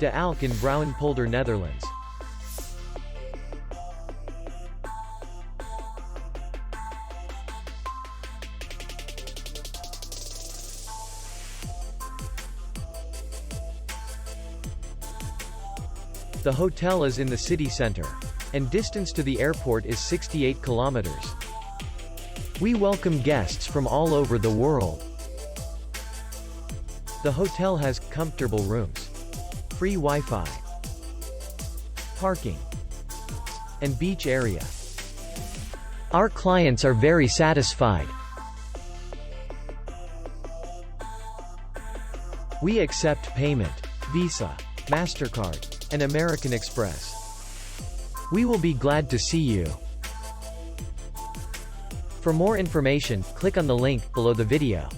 De Alk in Vrouwenpolder, Netherlands. The hotel is in the city center, and distance to the airport is 68 kilometers. We welcome guests from all over the world. The hotel has comfortable rooms, free Wi-Fi, parking, and beach area. Our clients are very satisfied. We accept payment, Visa, MasterCard, and American Express. We will be glad to see you. For more information, click on the link below the video.